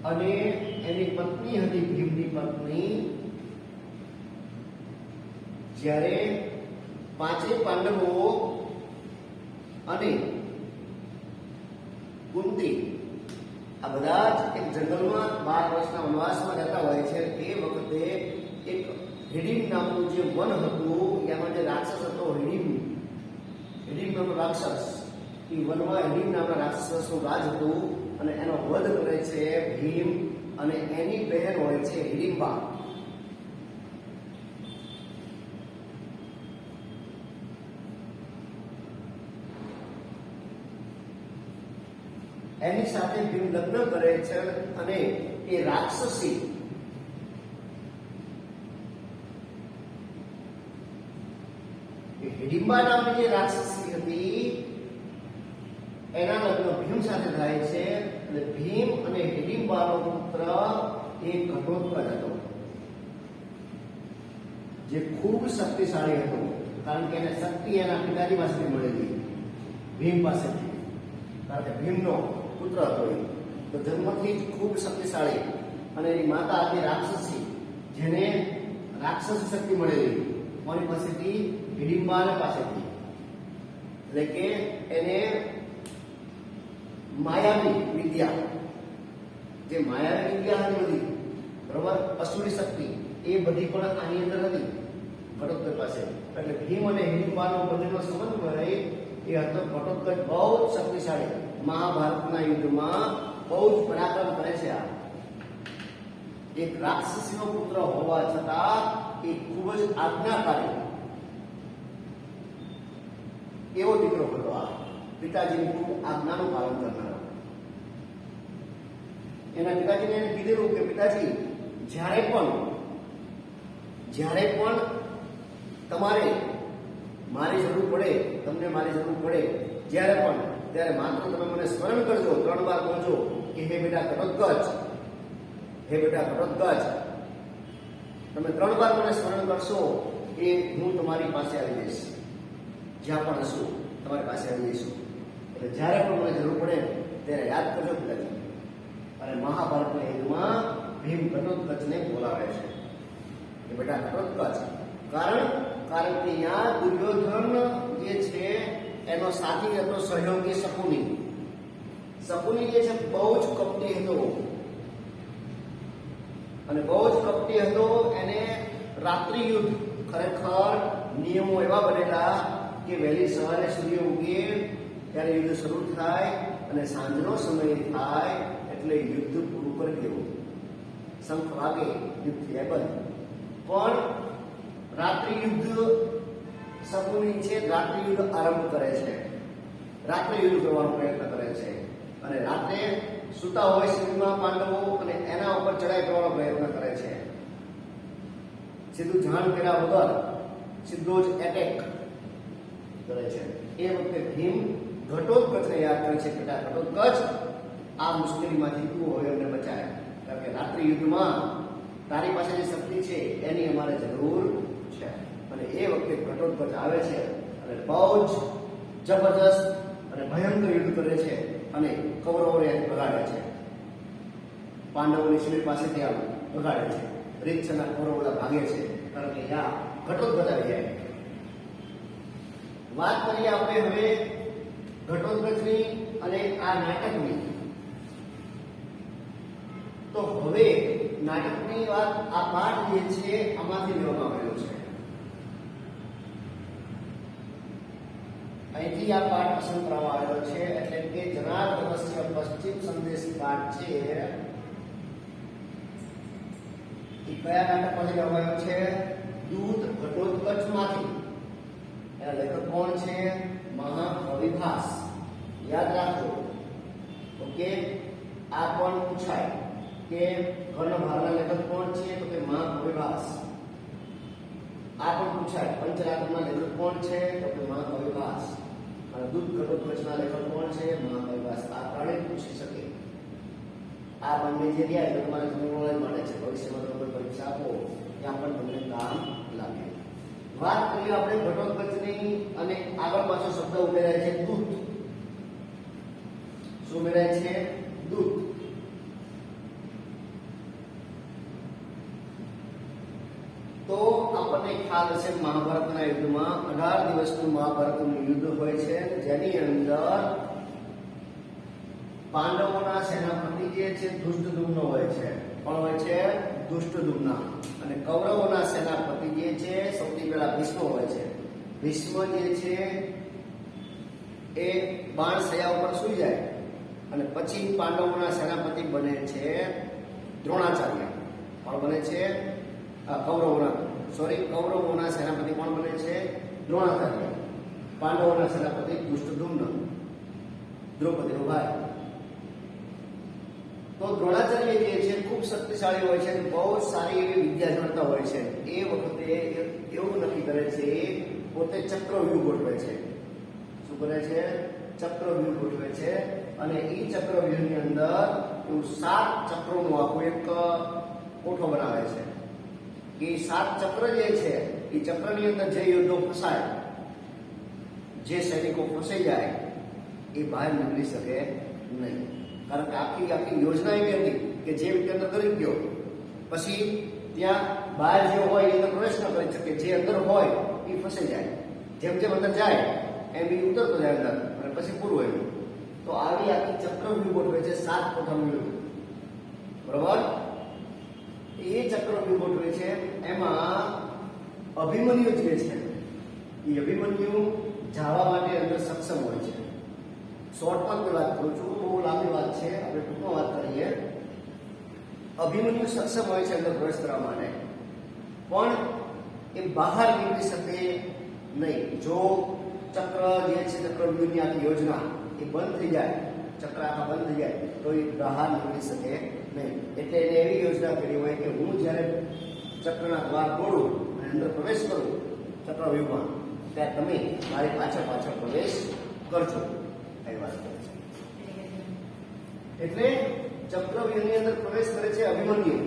અને એની પત્ની હતી ભીમની પત્ની. જ્યારે પાંચે પાંડવો અને કુંતી આ બધા જ એક જંગલમાં 12 વર્ષના વનવાસમાં જતા હોય છે. એ વખતે એક હિડીમ નામનું જે વન હતું, એમાં જે રાક્ષસ હતો હિડીમ નામનો રાક્ષસ, એ વનમાં હિડીમ નામના રાક્ષસનું રાજ હતું, અને એનો વધ કરે છે ભીમ, અને એની બહેન હોય છે હિડીમ્બા. એની સાથે ભીમ લગ્ન કરે છે, અને એ રાક્ષસી હિડીમ્બા નામની જે રાક્ષસી હતી એના લગ્ન ભીમ સાથે થાય છે, અને ભીમ અને હિડીમ્બાનો પુત્ર એ ઘટોત્કચ હતો, જે ખૂબ શક્તિશાળી હતો, કારણ કે એને શક્તિ એના પિતાજી પાસેથી મળેલી, ભીમ પાસેથી, કારણ કે ભીમનો પુત્ર હતો એ તો જન્મથી જ ખૂબ શક્તિશાળી, અને એની માતા હતી રાક્ષસી, જેને રાક્ષસ શક્તિ મળેલી કોની પાસેથી? હિડીમ્બા પાસેથી. એટલે કે એને માયાવી વિદ્યા, જે માયાવી વિદ્યા હતી બધી, બરોબર, અસુરી શક્તિ, એ બધી પણ આની અંદર હતી ઘટોત્કચ પાસે. એટલે ભીમ અને હિડીમ્બાનો બંનેનો સમન્વય એ હતો. ઘટોત્કચ બહુ જ શક્તિશાળી, મહાભારતના યુદ્ધમાં બહુ જ પરાક્રમ કરે છે. આ એક રાક્ષસીનો પુત્ર હોવા છતાં એ ખૂબ જ આજ્ઞાકારી એવો દીકરો હતો. આ પિતાજીની ખૂબ આજ્ઞાનું પાલન કરનારો. એના પિતાજીને એને કીધેલું કે પિતાજી, જ્યારે પણ તમારે મારી જરૂર પડે, તમને મારી જરૂર પડે, જ્યારે પણ, ત્યારે માત્ર તમે મને સ્મરણ કરજો, 3 વાર બોલજો કે હે બેટા ઘટોત્કચ, હે બેટા ઘટોત્કચ. તમે 3 વાર મને સ્મરણ કરશો એ હું તમારી પાસે આવી જઈશ, જ્યાં પણ હશું તમારી પાસે આવી જઈશું. એટલે જ્યારે પણ મને જરૂર પડે ત્યારે યાદ કરજો પિતાજી. અને મહાભારતના યુદ્ધમાં ભીમ ઘટોત્કચને બોલાવે છે કે બેટા ઘટોત્કચ. કારણ કે અહીંયા દુર્યોધન જે છે એનો સાથી હતો સહયોગી શકુની. શકુની જે છે બહુ જ કપટી હતો, અને બહુ જ કપટી હતો. એને રાત્રિ યુદ્ધ, ખરેખર નિયમો એવા બનેલા કે વહેલી સવારે સૂર્ય ઉગે ત્યારે યુદ્ધ શરૂ થાય, અને સાંજનો સમય થાય એટલે યુદ્ધ પૂરું કરી દેવું. શંખ વાગે, યુદ્ધ થાય બંધ. પણ રાત્રિ યુદ્ધ શકુની છે, રાત્રિ યુદ્ધ આરંભ કરે છે, રાત્રિ યુદ્ધ કરવાનો પ્રયત્ન કરે છે, અને રાત્રે સૂતા હોય શિબિરમાં પાંડવો અને એના ઉપર ચડાઈ કરવાનો પ્રયત્ન કરે છે. સીધું જાણ કર્યા વગર સીધો જ એટેક કરે છે. એ વખતે ભીમ ઘટોત્કચને યાદ કરે છે કે ઘટોત્કચ આ મુશ્કેલીમાંથી તું હવે અમને બચાય, કારણ કે રાત્રિ યુદ્ધમાં તારી પાસે જે શક્તિ છે એની અમારે જરૂર છે. અને એ વખતે ઘટોત્કચ આવે છે અને બહુ જ જબરદસ્ત અને ભયંકર યુદ્ધ કરે છે અને કૌરવોને ભગાડે છે. પાંડવોની શિબિર પાસેથી આમ ભગાડે છે. રીતસરના કૌરવો બધા ભાગે છે, કારણ કે ત્યાં ઘટોત્કચ આવી જાય. વાત કરીએ આપણે હવે ઘટોત્કચની અને આ નાટકની. તો હવે નાટકની વાત, આ પાઠ જે છે આમાંથી લેવામાં આવેલો છે. અહીંથી આ પાઠ પસંદ કરવામાં આવેલો છે, એટલે કે જનાર્દનસ્ય પશ્ચિમ સંદેશ પાઠ છે એ કયા નાટકમાંથી લેવામાં આવ્યો છે? દૂત ઘટોત્કચમાંથી. એના લેખક કોણ છે? મહાકવિભાસ. યાદ રાખજો. ઓકે, આ પણ પૂછાય કે કર્ણભારના લેખક કોણ છે? તો કે મહાકવિભાસ. આ પણ પૂછાય પંચરાત્રના લેખક કોણ છે? તો કે મહાકવિભાસ. અને દૂત ઘટોત્કચના લેખક કોણ છે? મહાકવિભાસ. આ ત્રણેય પૂછી શકે. આ બંને જે રહ્યા એ તમારે નોલેજ માટે છે. ભવિષ્યમાં તમે કોઈ પરીક્ષા આપો ત્યાં પણ તમને કામ લાગે. વાત કરીએ આપણે ઘટોત્કચની અને આગળ પાછો શબ્દ ઉમેરાય છે દૂત. શું ઉમેરાય છે? દૂત. તો આપણને ખ્યાલ હશે મહાભારતના યુદ્ધમાં 18 દિવસનું મહાભારતનું યુદ્ધ હોય છે, જેની અંદર પાંડવોના સેનાપતિ જે છે ધૃષ્ટદ્યુમ્ન હોય છે. કોણ હોય છે? ધૃષ્ટદ્યુમ્ન. અને કૌરવોના સેનાપતિ જે છે સૌથી પહેલા ભીષ્મ હોય છે. ભીષ્મ જે છે એ બાણ સયા ઉપર સૂઈ જાય અને પછી પાંડવોના સેનાપતિ બને છે દ્રોણાચાર્ય. કોણ બને છે? કૌરવોના સેનાપતિ કોણ બને છે? દ્રોણાચાર્ય. પાંડવોના સેનાપતિ ધૃષ્ટદ્યુમ્ન, દ્રૌપદીનો ભાઈ. તો દ્રોણાચાર્ય જે છે ખૂબ શક્તિશાળી હોય છે, બહુ સારી એવી વિદ્યા જાણતા હોય છે. એ વખતે એવું નક્કી કરે છે પોતે ચક્રવ્યૂહ ગોઠવે છે. શું કરે છે? ચક્રવ્યૂહ ગોઠવે છે. અને એ ચક્રવ્યૂહની અંદર એવું 7 ચક્રોનું આખું એક કોઠો બનાવે છે. એ 7 ચક્ર જે છે એ ચક્રની અંદર જે યોદ્ધો ફસાય, જે સૈનિકો ફસાઈ જાય એ બહાર નીકળી શકે નહીં. કારણ કે આખી યોજના એવી હતી કે જે વ્યક્તિ અંદર કરી ગયો પછી ત્યાં બહાર જે હોય એ અંદર પ્રવેશ ન કરી શકે. જે અંદર હોય એ ફસાઈ જાય. જેમ જેમ અંદર જાય એમ એ ઉતરતો જાય અંદર અને પછી પૂરું એમ. તો આવી આખી ચક્રવ્યૂહ ગોઠવે છે 7 કોઠાનું યુદ્ધ. બરોબર? એ ચક્રવ્યૂહ ગોઠવે છે. એમાં અભિમન્યુ જે છે એ અભિમન્યુ જવા માટે અંદર સક્ષમ હોય છે. શોર્ટમાં કોઈ વાત કરું છું, બહુ લાંબી વાત છે, આપણે ટૂંકમાં વાત કરીએ. અભિમન્યુ સક્ષમ હોય છે અંદર પ્રવેશ કરવા માટે, પણ એ બહાર નીકળી શકે નહીં. જો ચક્ર જે છે ચક્રવ્યૂહની આખી યોજના એ બંધ થઈ જાય, ચક્ર આખા બંધ થઈ જાય તો એ બહાર નીકળી શકે નહીં. એટલે એને એવી યોજના કરી હોય કે હું જ્યારે ચક્રના દ્વાર ખોલું અને અંદર પ્રવેશ કરું ચક્રવ્યૂહમાં, ત્યારે તમે મારી પાછળ પ્રવેશ કરજો. એ વાત કરે છે. એટલે ચક્રવ્યૂહની અંદર પ્રવેશ કરે છે અભિમન્યુ.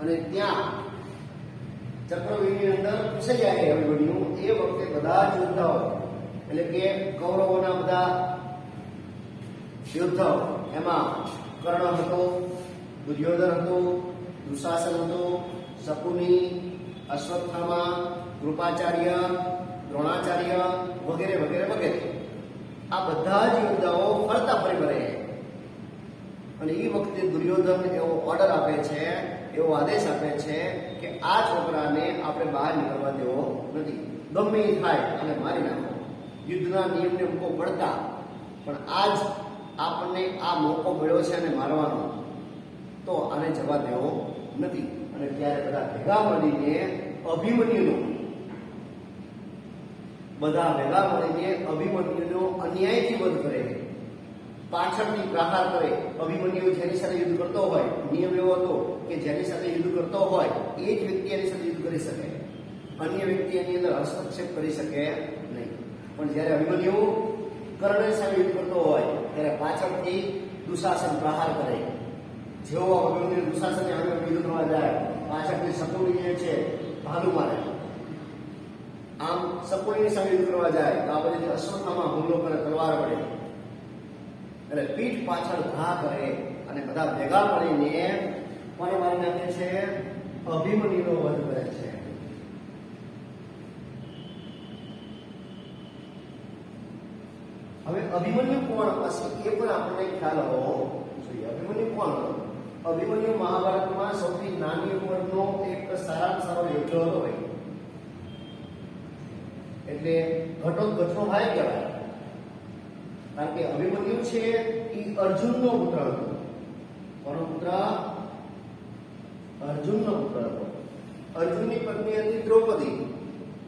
અને ત્યાં ચક્રવ્યૂહની અંદર ફસાઈ જાય અભિમન્યુ. એ વખતે બધા જ યોદ્ધાઓ, એટલે કે કૌરવોના બધા યોદ્ધાઓ, એમાં કર્ણ હતો, દુર્યોધન હતો, દુશાસન હતો, શકુની, અશ્વત્થામા, કૃપાચાર્ય, દ્રોણાચાર્ય વગેરે વગેરે વગેરે, આ બધા જ યોદ્ધાઓ ફરતા ફરી વળે. અને એ વખતે દુર્યોધન એવો ઓર્ડર આપે છે, એવો આદેશ આપે છે કે આ છોકરાને આપણે બહાર નીકળવા દેવો નથી. ગમે એ થાય અને મારી નાખો. યુદ્ધના નિયમને મૂકો પડતા, પણ આજ આપણને આ મોકો મળ્યો છે અને મારવાનો, તો આને જવા દેવો નથી. અને ત્યારે બધા ભેગા મળીને અભિમન્યુનો અન્યાયથી વધ કરે. પાછળથી પ્રહાર કરે. અભિમન્યુ જેની સાથે યુદ્ધ કરતો હોય, નિયમ એવો હતો કે જેની સાથે યુદ્ધ કરતો હોય એ જ વ્યક્તિ એની સાથે યુદ્ધ કરી શકે, અન્ય વ્યક્તિ એની અંદર હસ્તક્ષેપ કરી શકે નહીં. પણ જ્યારે અભિમન્યુ કર્ણની સામે યુદ્ધ કરતો હોય ત્યારે પાછળથી દુશાસન પ્રહાર કરે. જેવો અભિમન્યુ દુશાસનને સામે યુદ્ધ કરવા જાય, પાછળથી શકુની જે છે ભાલુ મારે. આમ શકુનીની સામે યુદ્ધ કરવા જાય તો આ બધી અશ્વત્થામા હુમલો કરે, તલવાર વડે, એટલે પીઠ પાછળ ઘા કરે અને બધા ભેગા મળીને કોને મારી નાખે છે? અભિમન્યુનો વધ કરે છે. હવે અભિમન્યુ કોણ હશે એ પણ આપણને ખ્યાલ હોવો જોઈએ. અભિમન્યુ કોણ હતો? અભિમન્યુ મહાભારતમાં સૌથી નાની ઉંમરનો એક સારામાં સારો યોદ્ધો હતો ભાઈ. એટલે ઘટોત્કચનો ભાઈ કહેવાય. કારણ કે અભિમન્યુ છે એ અર્જુનનો પુત્ર હતો. કોનો પુત્ર? અર્જુનનો પુત્ર હતો. અર્જુનની પત્ની હતી દ્રૌપદી,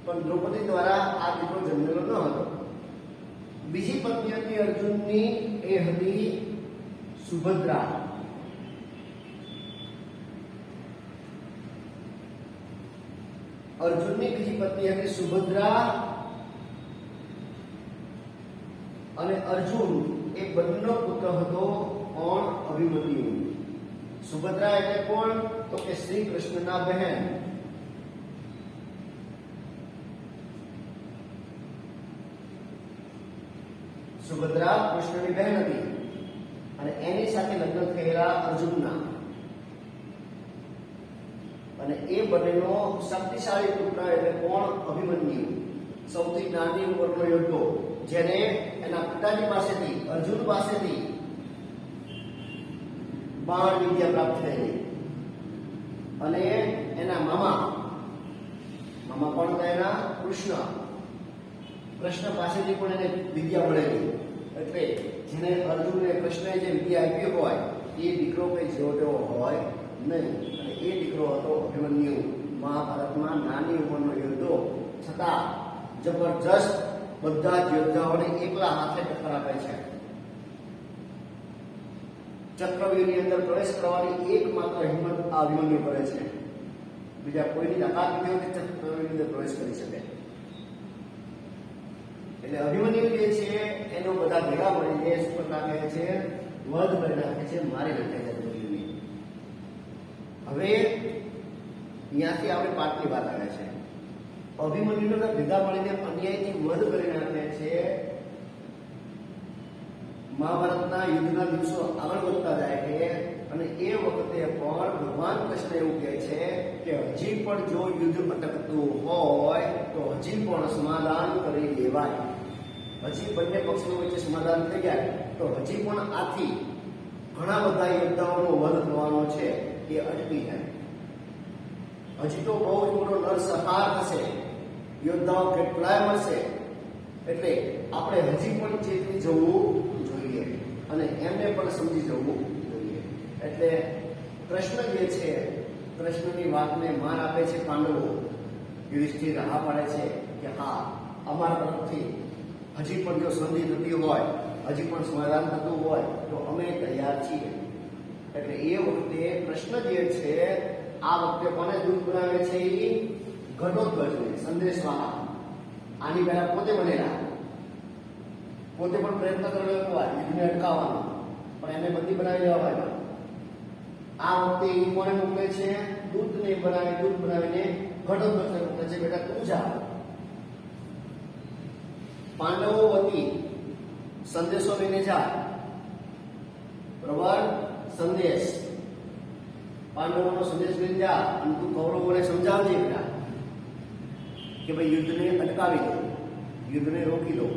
પણ દ્રૌપદી દ્વારા આ દીકરો જન્મેલો ન હતો. બીજી પત્ની હતી અર્જુનની, એ હતી સુભદ્રા. અર્જુનની બીજી પત્ની હતી સુભદ્રા, અને અર્જુન એ બંનેનો પુત્ર હતો. કોણ? અભિમન્યુ. સુભદ્રા એટલે કોણ? તો કે શ્રી કૃષ્ણના બહેન. સુભદ્રા કૃષ્ણની બહેન હતી અને એની સાથે લગ્ન થયેલા અર્જુનના, અને એ બંનેનો શક્તિશાળી પુત્ર એટલે કોણ? અભિમન્યુ. સૌથી નાની ઉંમરનો યોદ્ધો, જેને એના પિતાજી પાસેથી, અર્જુન પાસેથી બાણ વિદ્યા પ્રાપ્ત થયેલી, અને એના મામા કોણ હતા? એના કૃષ્ણ પાસેથી પણ એને વિદ્યા મળેલી. એટલે જેને અર્જુનને કૃષ્ણએ જે વિદ્યા આપી હોય એ દીકરો કઈ જેવો તેવો હોય નહીં. અને એ દીકરો હતો અભિમન્યુ. મહાભારતમાં નાની ઉંમરનો યોદ્ધો, છતાં જબરજસ્ત બધા જ યોદ્ધાઓને એકલા હાથે ટક્કર આપે છે. ચક્રવ્યૂહની અંદર પ્રવેશ કરવાની એકમાત્ર હિંમત આ અભિમન્યુ કરે છે. બીજા કોઈની તાકાત નથી હોતી ચક્રવ્યૂહની અંદર પ્રવેશ કરી શકે. એટલે અભિમન્યુ જે છે એનો બધા ભેગા મળીને શું કરી નાખે છે? વધ કરી નાખે છે, મારી નાખે છે અભિમન્યુને. હવે ત્યાંથી આપણે પાઠની વાત આવે છે. અભિમન્યુને ભેગા મળીને અન્યાયથી વધ કરી નાખે છે. મહાભારતના યુદ્ધના દિવસો આગળ વધતા જાય છે અને એ વખતે પણ ભગવાન કૃષ્ણ એવું કહે છે કે હજી પણ જો યુદ્ધ અટકતું હોય તો હજી પણ સમાધાન કરી દેવાય. હજી બંને પક્ષો વચ્ચે સમાધાન થઈ જાય તો હજી પણ આથી ઘણા બધા યોદ્ધાઓનો વધ થવાનો છે એ અટકી જાય. હજી તો બહુ જ મોટો નરસંહાર થશે, યોદ્ધાઓ કેટલાય મળશે. એટલે આપણે હજી પણ ચેતવી જવું જોઈએ અને એમને પણ સમજી જવું જોઈએ. એટલે કૃષ્ણ જે છે, કૃષ્ણની વાતને માન આપે છે પાંડવો. યુધિષ્ઠિર હા પાડે છે કે હા, અમારા તરફથી હજી પણ જો સંધિ થતી હોય, હજી પણ સમાધાન થતું હોય તો અમે તૈયાર છીએ. એટલે એ વખતે કૃષ્ણ જે છે આ વખતે કોને દૂત બનાવે છે? એ ઘટોત્કચને, સંદેશવાહક. આની પહેલા પોતે બનેલા, પોતે પણ પ્રયત્ન કરેલો હતો યુદ્ધને અટકાવવાનો, પણ એને બંદી બનાવી દેવા હોય. આ વખતે એ કોને મોકલે છે? દૂતને બનાવી, દૂત બનાવીને ઘટોત્કચને મોકલે છે, બેટા તું જા. પાંડવો વતી સંદેશો લઈને જા. બરોબર? સંદેશ, પાંડવોનો સંદેશ લઈને જા અને તું કૌરવોને સમજાવજે બેટા કે ભાઈ યુદ્ધને અટકાવી દો, યુદ્ધને રોકી દો.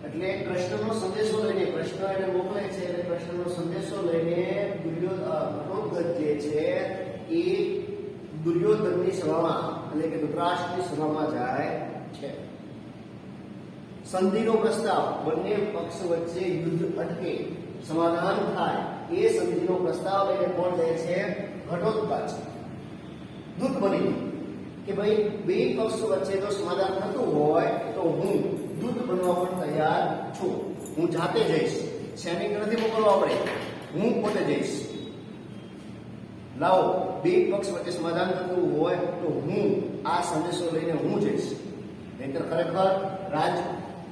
એટલે કૃષ્ણનો સંદેશો લઈને, કૃષ્ણ એને મોકલે છે એટલે કૃષ્ણનો સંદેશો લઈને ઘટોત્કચ જે છે એ દુર્યોધનની સભામાં એટલે કે ધૃતરાષ્ટ્રની સભામાં જાય છે. સંધિનો પ્રસ્તાવ, બંને પક્ષ વચ્ચે યુદ્ધ અટકે, સમાધાન થાય, એ સંધિનો પ્રસ્તાવ લઈને કોણ જાય છે? ઘટોત્કચ દૂત બની કે ભાઈ બે પક્ષો વચ્ચે જો સમાધાન થતું હોય તો હું દૂત બનવા પણ તૈયાર છું. હું જાતે જઈશ, સૈનિક નથી મોકલવા પડે, હું પોતે જઈશ. લાવો બે પક્ષ વચ્ચે સમાધાન કરવું હોય તો હું આ સંદેશો લઈને હું જઈશ. નહીંતર ખરેખર રાજ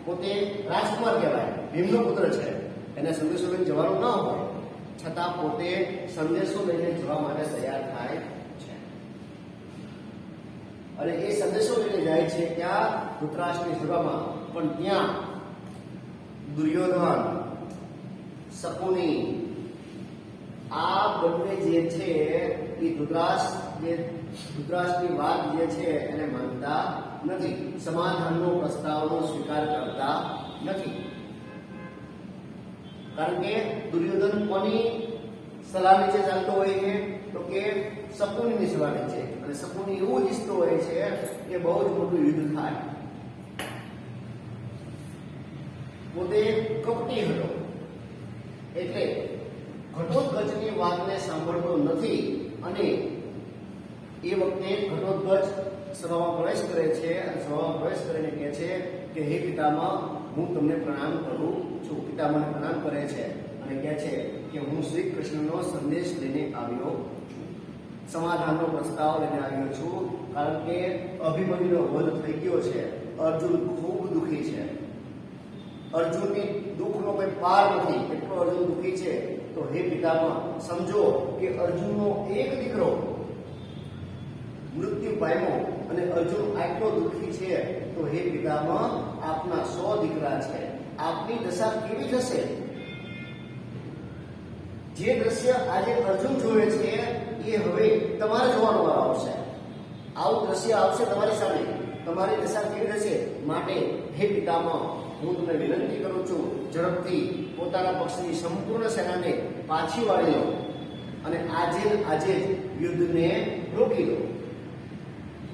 પોતે રાજકુમાર કહેવાય, ભીમનો પુત્ર છે, એને સંદેશો લઈને જવાનું ન હોય છતાં પોતે સંદેશો લઈને જવા માટે તૈયાર થાય છે. અને એ સંદેશો લઈને જાય છે ત્યાં ધૃતરાષ્ટ્રની સભામાં, પણ ત્યાં દુર્યોધન, શકુની આ બંને જે છે એ ધૃતરાષ્ટ્રની વાત જે છે એને માનતા નથી, સમાધાનનો પ્રસ્તાવનો સ્વીકાર કરતા નથી. કારણ કે દુર્યોધન કોની સલાહ નીચે ચાલતો હોય છે તો કે શકુનીની સલાહ નીચે, અને શકુની એવું જ ઈચ્છતો હોય છે કે બહુ જ મોટું યુદ્ધ થાય. પોતે કપટી હતો એટલે ઘટોત્કચની વાતને સાંભળતો નથી, અને એ વખતે ઘટોત્કચ સભામાં પ્રવેશ કરે છે અને સભામાં પ્રવેશ કરીને કહે છે કે હે પિતામહ, હું તમને પ્રણામ કરું છું. પિતામહને પ્રણામ કરે છે અને કહે છે કે હું શ્રી કૃષ્ણનો સંદેશ લઈને આવ્યો છું, સમાધાનનો પ્રસ્તાવ લઈને આવ્યો છું. કારણ કે અભિમન્યુનો વધ થઈ ગયો છે, અર્જુન ખૂબ દુઃખી છે, અર્જુનની દુઃખનો કોઈ પાર નથી, એટલો અર્જુન દુઃખી છે. તો હે પિતામહ, સમજો કે અર્જુનનો એક દીકરો મૃત્યુ પામ્યો અને અર્જુન આટલો દુઃખી છે, તો હે પિતામહ, આપના 100 દીકરા છે, આપની દશા કેવી થશે? જે દ્રશ્ય આજે અર્જુન જોવે છે એ હવે તમારે જોવાનો વારો આવશે. આવું દ્રશ્ય આવશે તમારી સામે, તમારી દશા કેવી થશે? માટે હે પિતામહ, હું તમને વિનંતી કરું છું, ઝડપથી પોતાના પક્ષની સંપૂર્ણ સેનાને પાછી વાળી લો અને આજે જ યુદ્ધને રોકી લો,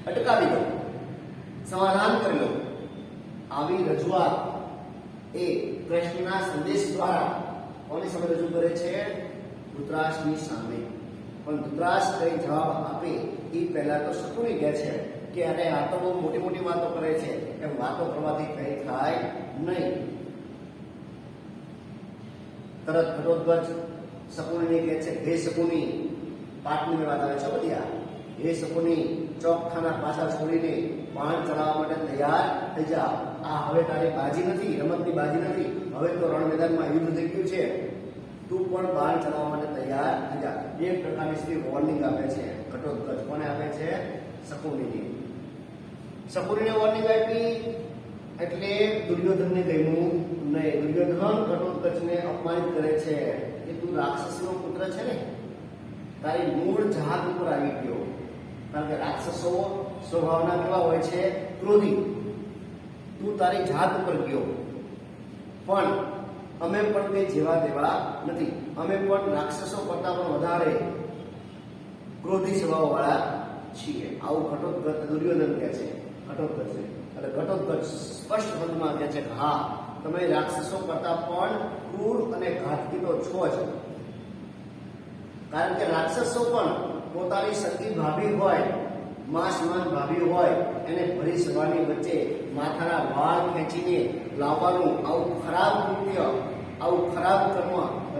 અટકાવી દો, સમાધાન કરી લો. આવી રજૂઆત એ કૃષ્ણના સંદેશ દ્વારા કોની સામે રજૂ કરે છે? ધૃતરાષ્ટ્રની સામે. પણ ધૃતરાષ્ટ્ર કઈ જવાબ આપે એ પહેલા તો શકુની કહે છે કે અરે આ તો બહુ મોટી મોટી વાતો કરે છે, એમ વાતો કરવાથી કઈ થાય નહીં. તરત ઘટોત્કચ શકુનીને કહે છે, હે શકુની, પાઠની વાત આવે છે બધી આ, હે શકુની, ચોકખાના પાછા છોડીને બાણ ચલાવવા માટે તૈયાર થઈ જા. આ હવે તારી બાજી નથી, રમતની બાજી નથી, હવે તો રણ મેદાનમાં યુદ્ધ થઈ ગયું છે, તું પણ બાણ ચલાવવા માટે તૈયાર થઈ જા. એક પ્રકારની સ્થિતિ વોર્નિંગ આપે છે ઘટોત્કચ. કોને આપે છે? શકુનીને. શકુનીને વોર્નિંગ આપી એટલે દુર્યોધનને ગમ્યું નહીં. દુર્યોધન ઘટોત્કચને અપમાનિત કરે છે કે તું રાક્ષસનો પુત્ર છે ને, તારી મૂળ જાત ઉપર આવી ગયો. કારણ કે રાક્ષસો સ્વભાવના કેવા હોય છે? ક્રોધી. તું તારી જાત ઉપર ગયો. પણ અમે પણ તે જેવા તેવા નથી, અમે પણ રાક્ષસો કરતા પણ વધારે ક્રોધી સ્વભાવવાળા છીએ. આવું ઘટોત્કચ દુર્યોધન કહે છે ઘટોત્કચને. એટલે ઘટોત્કચ સ્પષ્ટ શબ્દમાં કહે છે કે હા, તમે રાક્ષસો કરતા પણ ક્રૂર અને ઘાતકી તો છો જ. કારણ કે રાક્ષસો પણ પોતાની સગી ભાભી હોય, માસમાન ભાભી હોય, એને ભરી સભાની વચ્ચે માથાના વાળ ખેંચીને લાવવાનું આવું ખરાબ કૃત્ય, આવું ખરાબ કર્મ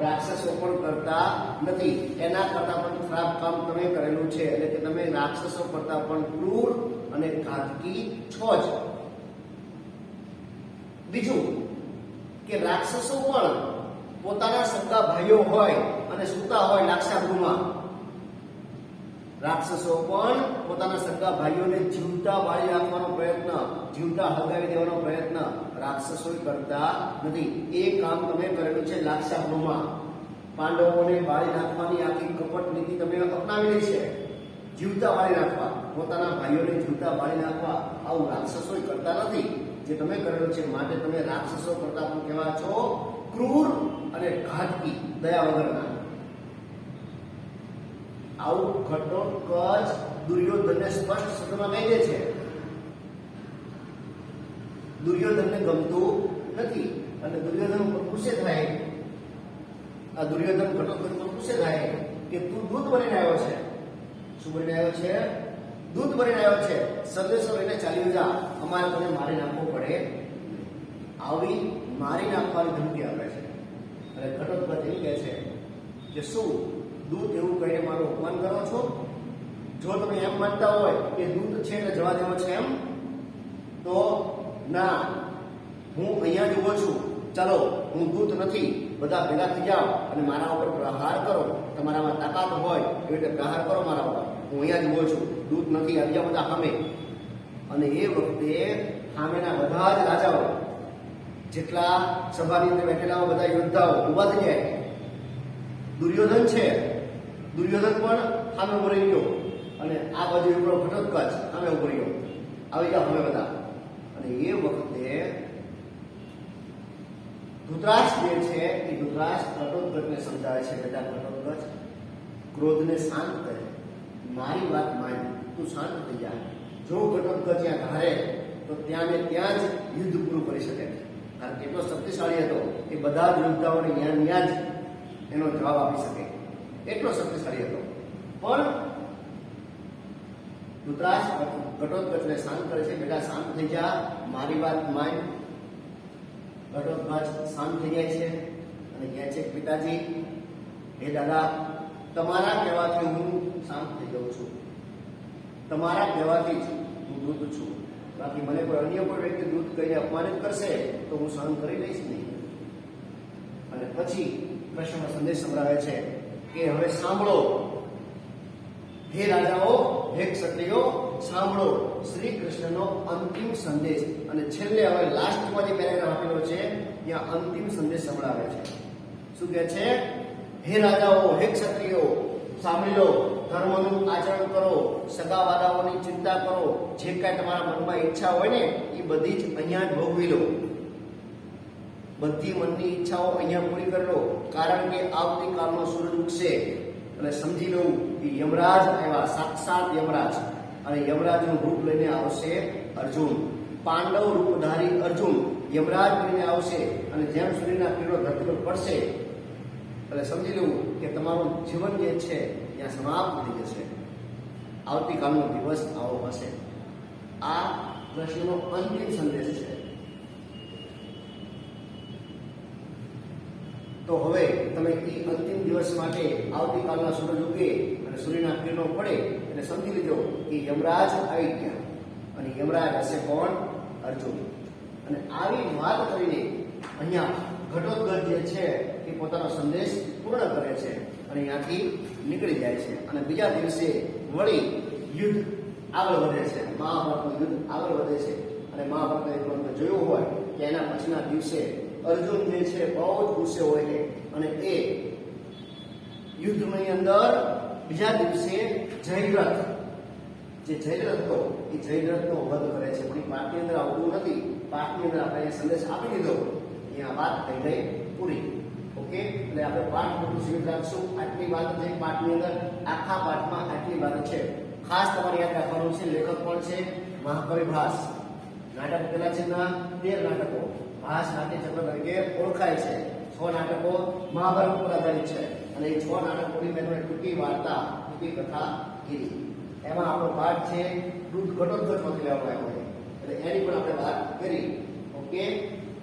રાક્ષસો પણ કરતા નથી. એના કરતા પણ ખરાબ કામ તમે કરેલું છે, એટલે કે તમે રાક્ષસો કરતા પણ ક્રૂર અને ઘાતકી છો જ. બીજું કે રાક્ષસો પણ પોતાના સગા ભાઈઓ હોય અને સૂતા હોય લાક્ષાગૃહમાં, રાક્ષસો પણ પોતાના સગા ભાઈઓને જીવતા બાળી નાખવાનો પ્રયત્ન, જીવતા હળગાવી દેવાનો પ્રયત્ન રાક્ષસો કરતા નથી. એ કામ તમે કરેલું છે લાક્ષાગૃહમાં. પાંડવોને બાળી નાખવાની આખી કપટ નીતિ તમે અપનાવેલી છે, જીવતા બાળી નાખવા, પોતાના ભાઈઓને જીવતા બાળી નાખવા. આવું રાક્ષસો કરતા નથી જે તમે કરેલું છે. માટે તમે રાક્ષસો કરતા પણ કેવા છો? ક્રૂર અને ઘાતકી, દયા વગરના. આવું ઘટોત્કચ દુર્યોધનને સ્પષ્ટ શબ્દમાં કહી દે છે. દુર્યોધનને ગમતું નથી અને દુર્યોધન ઉપર ગુસ્સે થાય. આ દુર્યોધન ઘટોત્કચ ઉપર ગુસ્સે થાય કે તું દૂત બનીને આવ્યો છે. શું બનીને આવ્યો છે? દૂત બનીને આવ્યો છે. સંદેશો લઈને ચાલ્યો જા, અમારે તને મારી નાખવો પડે. આવી મારી નાખવાની ધમકી આપે છે. અને ઘટોત્કચ એમ કહે છે કે શું દૂત એવું કહીને મારું અપમાન કરો છો? જો તમે એમ માનતા હોય કે દૂત છે એટલે જવા દેવો છે એમ, તો ના, હું અહીંયા જ ઊભો છું. ચાલો, હું દૂત નથી, બધા ભેગા થઈ જાઓ અને મારા ઉપર પ્રહાર કરો. તમારામાં તાકાત હોય એવી રીતે પ્રહાર કરો મારા ઉપર. હું અહીંયા જ ઊભો છું, દૂત નથી, આવી જાઓ બધા સામે. અને એ વખતે સામેના બધા જ રાજાઓ, જેટલા સભાની અંદર બેઠેલા બધા યોદ્ધાઓ ઊભા થઈ જાય. દુર્યોધન છે, દુર્યોધન પણ સામે ઉભો રહી ગયો અને આ બાજુ એકલો ઘટોત્કચ સામે ઉભો રહ્યો. આવી જાઓ હવે બધા. અને એ વખતે ધૃતરાષ્ટ્ર જે છે એ ધૃતરાષ્ટ્ર ઘટોત્કચને સમજાવે છે, બેટા ઘટોત્કચ, ક્રોધને શાંત કરે, મારી વાત માન, તું શાંત થઈ જા. જો ઘટોત્કચ ત્યાં ધારે તો ત્યાં ને ત્યાં જ યુદ્ધ પૂરું કરી શકે, કારણ કે એટલો શક્તિશાળી હતો એ બધા જ યોદ્ધાઓને ત્યાં જ એનો જવાબ આપી શકે, એટલો શક્તિશાળી હતો. પણ ધૃતરાષ્ટ્ર ઘટોત્કચને શાંત કરે છે, બેટા શાંત થઈ જા, મારી વાત માન. ઘટોત્કચ શાંત થઈ જાય છે અને કહે છે, પિતાજી, હે દાદા, તમારા કહેવાથી હું શાંત થઈ જાઉં છું. તમારા કહેવાથી જ હું દૂત છું. બાકી મને કોઈ અન્ય કોઈ વ્યક્તિ દૂત કહીને અપમાનિત કરશે તો હું સહન કરી લઈશ નહીં. અને પછી કૃષ્ણનો સંદેશ સંભળાવે છે કે હવે સાંભળો, હે રાજાઓ, હે ક્ષત્રિયો, સાંભળો શ્રી કૃષ્ણનો અંતિમ સંદેશ. અને છેલ્લે હવે લાસ્ટમાં જે પેરેગ્રાફ આપેલો છે ત્યાં અંતિમ સંદેશ સંભળાવે છે. શું કહે છે? હે રાજાઓ, હે ક્ષત્રિયો, સાંભળી લો, ધર્મનું આચરણ કરો, સગા વાદાઓની ચિંતા કરો, જે કાંઈ તમારા મનમાં ઈચ્છા હોય ને એ બધી જ અહીંયા જ ભોગવી લો. બધી મનની ઈચ્છાઓ અહીંયા પૂરી કરી લો, કારણ કે આવતીકાલનો સૂરજ ઉગશે. અને સમજી લઉં કે યમરાજ આવ્યા, સાક્ષાત યમરાજ. અને યમરાજનું રૂપ લઈને આવશે અર્જુન, પાંડવ રૂપધારી અર્જુન યમરાજ બનીને આવશે. અને જેમ સૂર્યના કિરણો ધરતી પર પડશે એટલે સમજી લઉં કે તમારું જીવન જે છે ત્યાં સમાપ્ત થઈ જશે. આવતીકાલનો દિવસ આવો હશે. આ કૃષ્ણનો અંતિમ સંદેશ છે. તો હવે તમે એ અંતિમ દિવસ માટે આવતીકાલના સૂરજ ઉગે અને સૂર્યના કિરણો પડે એટલે સમજી લીધો કે યમરાજ આવી ગયા. અને યમરાજ હશે કોણ? અર્જુન. અને આવી વાત કરીને અહીંયા ઘટોત્કચ જે છે એ પોતાનો સંદેશ પૂર્ણ કરે છે અને અહીંયાથી નીકળી જાય છે. અને બીજા દિવસે વળી યુદ્ધ આગળ વધે છે, મહાભારતનું યુદ્ધ આગળ વધે છે. અને મહાભારતને તમે જોયું હોય કે એના પછીના દિવસે અર્જુન જે છે બહુ જ ગુસ્સે હોય છે અને એ યુદ્ધની અંદર બીજા દિવસે જયદ્રથ, જે જયદ્રથ હતો એ જયદ્રથનો વધ કરે છે. પણ એ પાઠની અંદર આવતું નથી. પાઠની અંદર આપણે સંદેશ આપી દીધો, અહીંયા વાત થઈ ગઈ પૂરી. ઓકે, એટલે આપણે પાઠ બધું સીમિત રાખશું. આટલી વાત છે પાઠની અંદર, આખા પાઠમાં આટલી વાત છે. ખાસ તમારે યાદ રાખવાનું છે, લેખક કોણ છે? મહાકવિ ભાસ. નાટક પેલા છે ના 13 નાટકો ભાસ નાટ્ય ચક્ર તરીકે ઓળખાય છે. 6 નાટકો મહાભારત પર આધારિત છે અને એ 6 નાટકોની મેં તમને ટૂંકી વાર્તા, ટૂંકી કથા કીધી. એમાં આપણો પાઠ છે ઘટોત્કચમાંથી લેવામાં આવ્યો છે, એટલે એની પણ આપણે વાત કરી. ઓકે,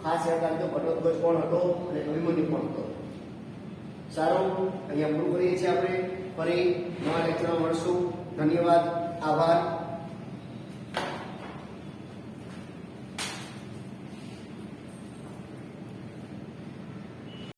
ખાસ યાદ રાખજો ઘટોત્કચ કોણ હતો અને અભિમન્યુ કોણ હતો. સારું, અહીંયા પૂરું કરીએ છીએ આપણે. ફરી નવા લેક્ચરમાં મળશું. ધન્યવાદ, આભાર.